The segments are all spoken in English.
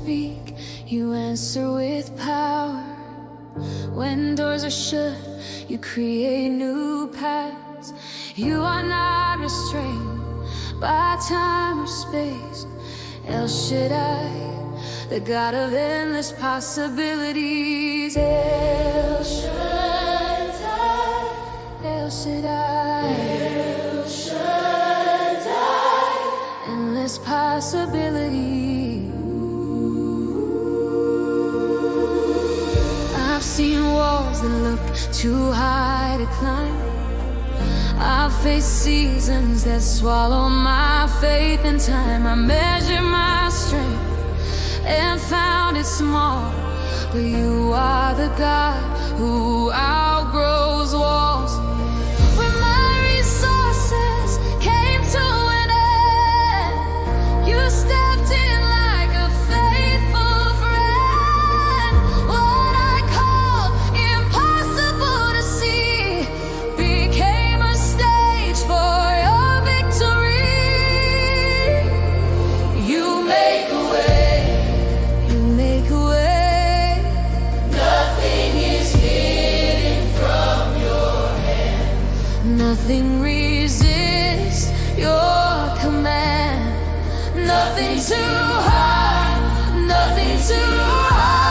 speak, you answer with power. When doors are shut, you create new paths. You are not restrained by time or space. El Shaddai, the God of endless possibilities. El Shaddai, El Shaddai, El Shaddai, endless possibilities. I've seen walls that look too high to climb. I've faced seasons that swallow my faith in time. I measured my strength and found it small, but you are the God who outgrows walls. When my resources came to an end, you stepped in like a faithful friend. What I called impossible to see became a stage for your victory. You make a way, you make a way. Nothing is hidden from your hand. Nothing resists your command. Nothing too hard, nothing too hard.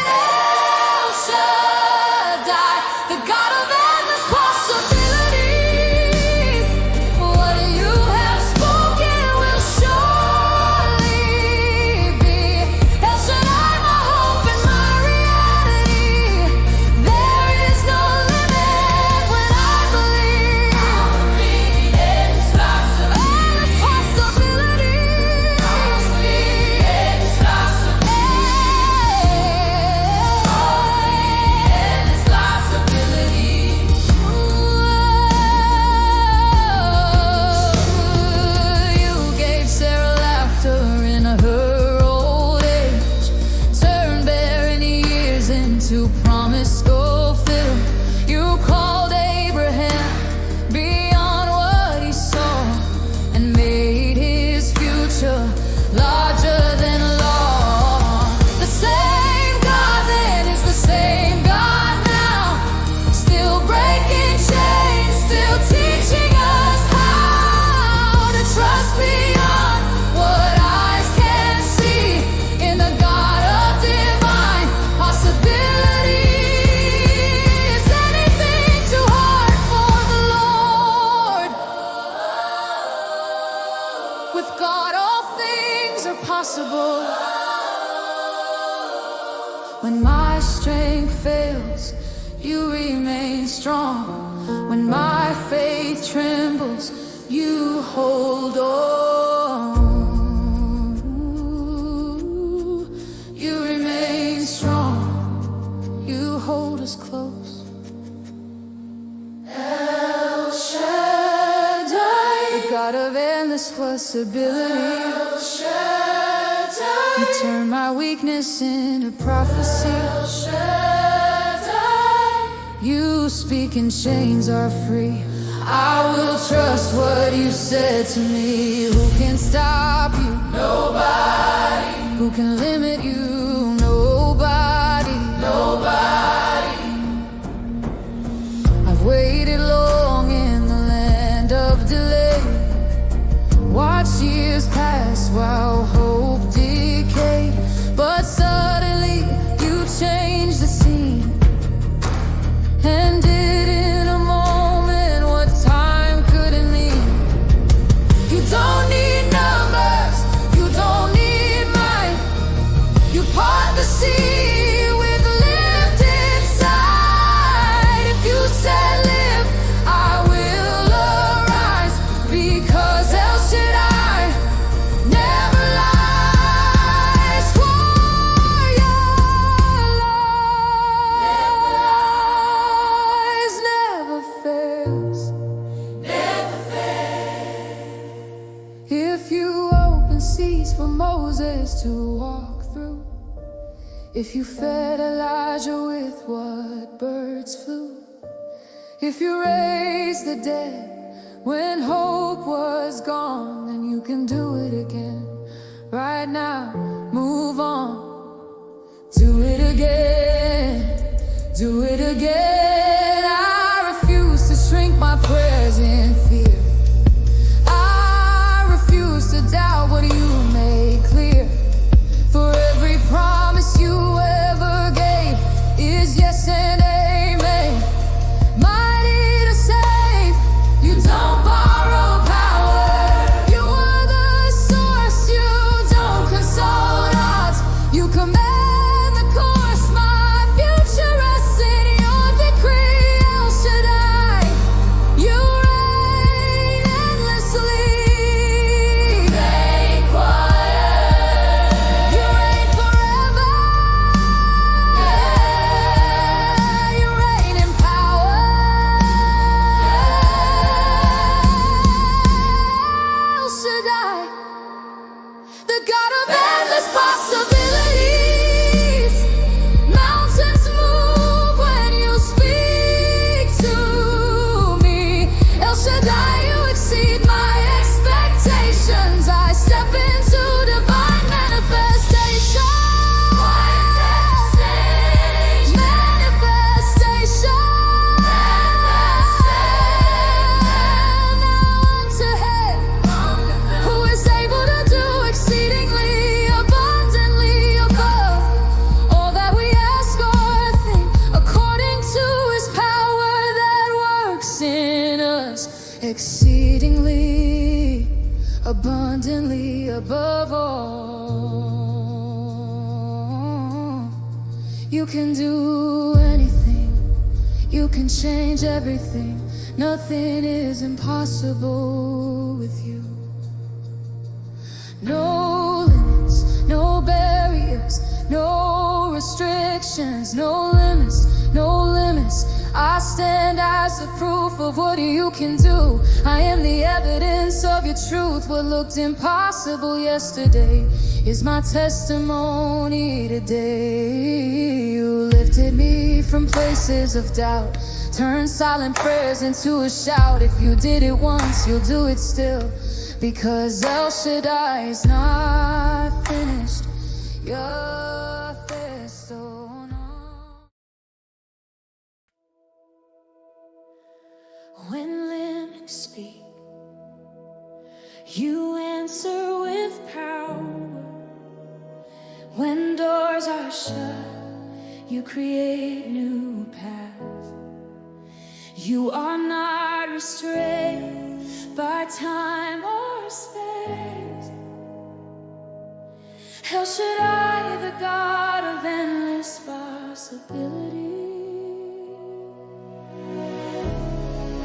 El Shaddai, the God of endless possibilities. What you have spoken will surely be. El Shaddai, my hope and my reality. There is no limit when I believe. Endless possibilities. Endless possibilities. You gave Sarah laughter in her old age, turned barren years into promise fulfilled. You called Abraham beyond what he saw and made his future larger than law. The same God then is the same God now, still breaking chains, still teaching us how to trust beyond what eyes can see in the God of divine possibilities. Is anything too hard for the Lord? With God all things are possible. When my strength fails, you remain strong. When my faith trembles, you hold on. You remain strong, you hold us close. El Shaddai, the God of endless possibilities. El Shaddai, you turn my weakness into prophecy. El Shaddai, you speak and chains are free. I will trust what you said to me. Who can stop you? Nobody. Who can limit you? Nobody. Nobody. I've waited long in the land of delay, watched years pass while hope decayed, but suddenly you changed the scene and did in a moment what time couldn't mean. You don't need numbers, you don't need might. You part the sea with lifted side. If you said live, I will arise, because El Shaddai never lies. For your lies never fails. Never fails. If you open seas for Moses to walk through, if you fed Elijah with what birds flew, if you raise the dead When hope was gone, then you can do it again. Right now, move on. Do it again. Do it again. I refuse to shrink my prayers in fear. I refuse to doubt what you made clear. For every promise you ever gave is yes and amen. Mighty to save, you don't borrow power. You are the source, you don't consult odds. You command the course, my future rests in your decree. El Shaddai, you reign endlessly. Stay quiet. You reign forever. Yeah, you reign in power. El Shaddai, the God of endless possibilities. Mountains move when you speak to me. El Shaddai, you exceed my expectations. I step into divine manifestation. Manifestation. Now unto Him who is able to do exceedingly abundantly above all that we ask or think, according to His power that works in us, exceedingly abundantly above all. You can do anything, you can change everything. Nothing is impossible with you. No limits, no barriers, no restrictions, no limits, no limits. I stand as the proof of what you can do. I am the evidence of your truth. What looked impossible yesterday is my testimony today. You lifted me from places of doubt, turned silent prayers into a shout. If you did it once, you'll do it still. Because El Shaddai is not finished. You're finished, so no. When limits speak, you answer with power. When doors are shut, you create new paths. You are not restrained by time or space. El Shaddai, the God of endless possibilities.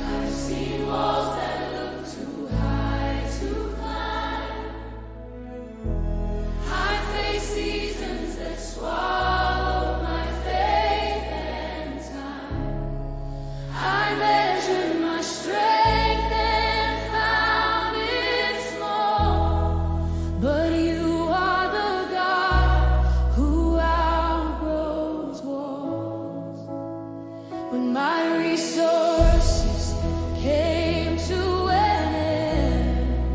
I've seen walls that look too high to climb. I face seasons that swallow my faith and time. I measured my strength and found it small. But you are the God who outgrows walls. When my resources came to an end,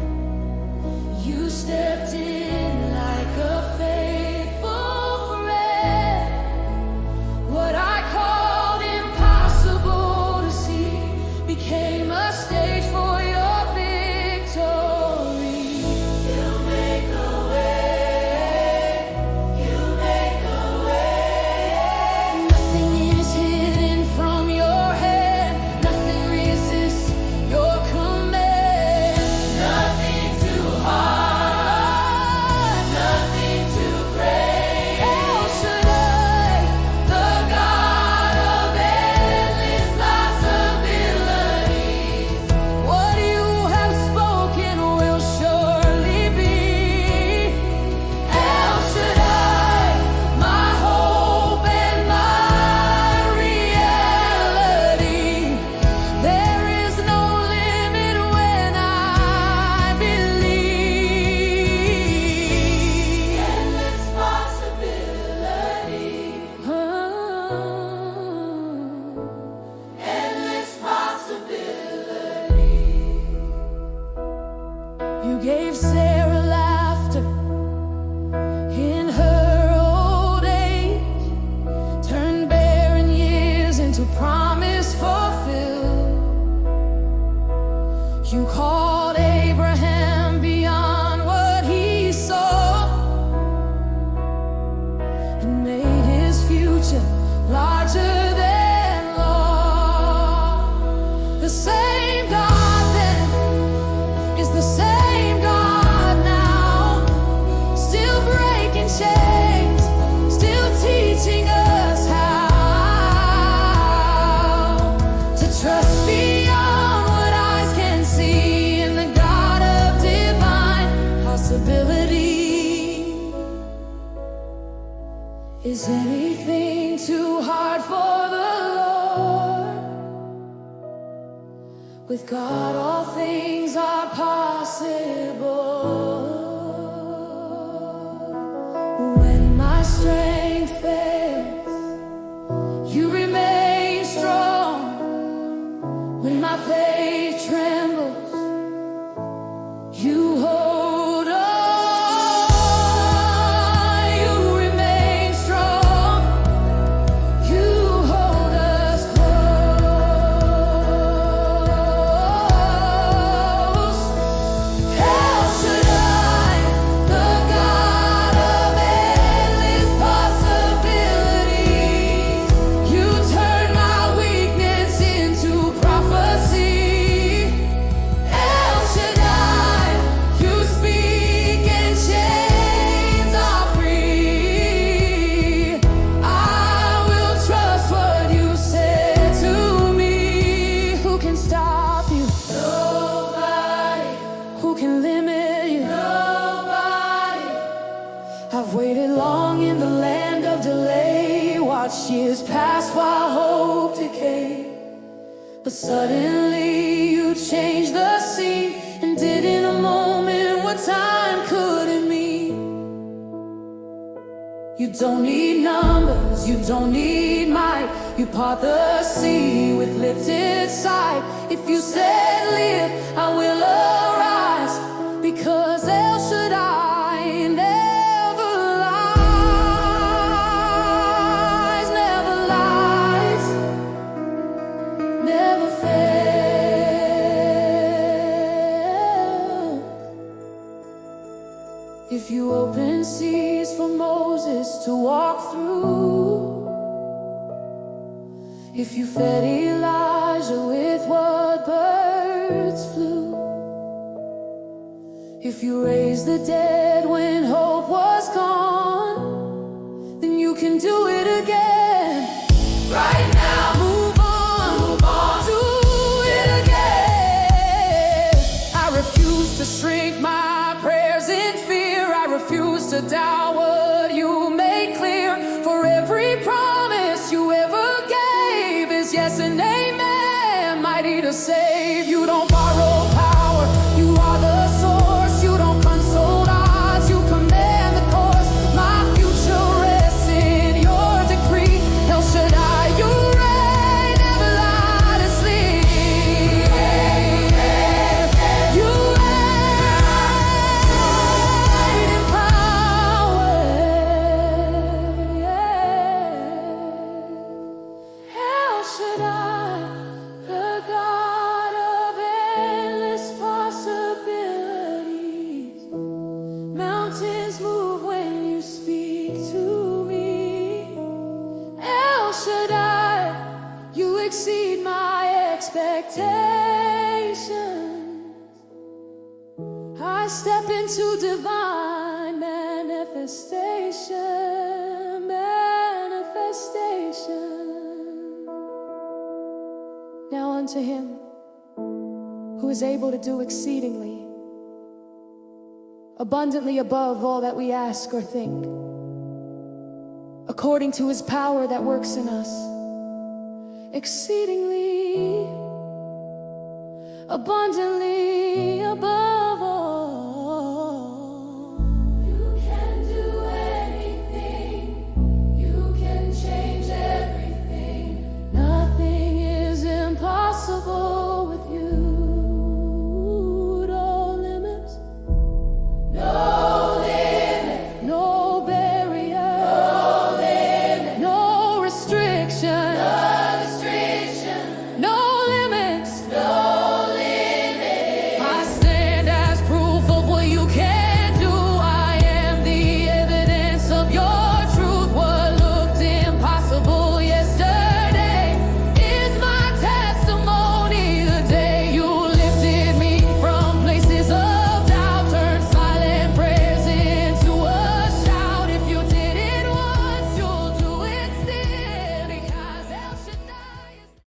you stepped in like a faithful friend. What I called impossible to see became a stage for your victory. You make a way, you make a way. Nothing is hidden from your hand, nothing resists your command. Nothing too hard, nothing too great. El Shaddai, the God of endless possibilities. What you have spoken will surely be. El Shaddai, my hope and my You called Abraham beyond what he saw and made his future larger than law. The same God then is the same God now, still breaking chains, still teaching us how to trust beyond what eyes can see in the God of divine possibility. Is anything too hard for the Lord? With God all things are possible. When my strength fails, you remain strong. When my faith trembles, you hold on. You remain strong. You hold us close. El Shaddai, the God of endless possibilities. You turn my weakness into prophecy. El Shaddai, you speak and chains are free. I will trust what you said to me. Who can stop you? Nobody. Who can limit you? Nobody. I've waited long in the land of delay, watched years pass while hope decayed. But suddenly you changed the scene and did in a moment what time couldn't mean. You don't need numbers, you don't need might. You part the sea with lifted sight. If you said live, I will arise, because El Shaddai never lies, never lies, never fails. If you open seas for Moses to walk through, if you fed Elijah with what birds flew, if you raised the dead when hope was gone, then you can do it again. Right now, move on, do it again. I refuse to shrink my prayers in fear. I refuse to doubt what you made clear. For every promise you ever gave is yes and amen. Mighty to save, you don't borrow power. You are the source. You don't consult odds. You command the course. My future rests in your decree. El Shaddai, you reign, never lie to sleep. You reign in power. El Shaddai, the God of endless possibilities. Mountains move when you speak to me. El Shaddai, you exceed my expectations. I step into divine manifestation, manifestation. Now unto him who is able to do exceedingly, abundantly above all that we ask or think, according to his power that works in us, exceedingly, abundantly above